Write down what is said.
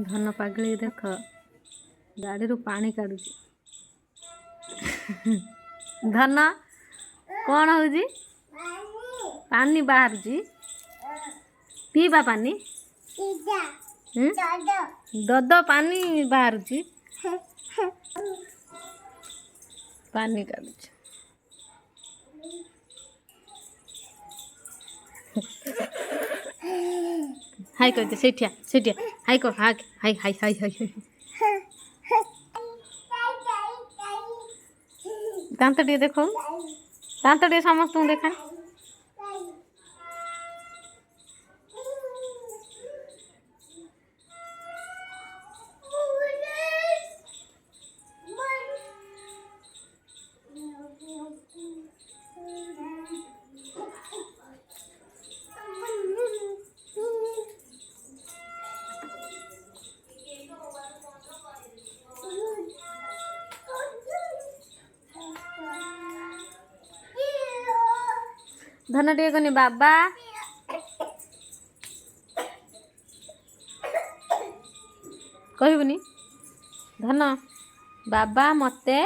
धन पागली देख गाड़ी रू पानी काढुची। धन कौन हो पानी बाहर पीवा पानी दद पानी बाहर पानी काढुची। हाय कहते सेठिया सेठिया हाय कह हाय हाय हाय हाय हाय दांत टे देखो दांत टे समस्त देखा धन टे कनी बाबा कहबुनी धन बाबा मते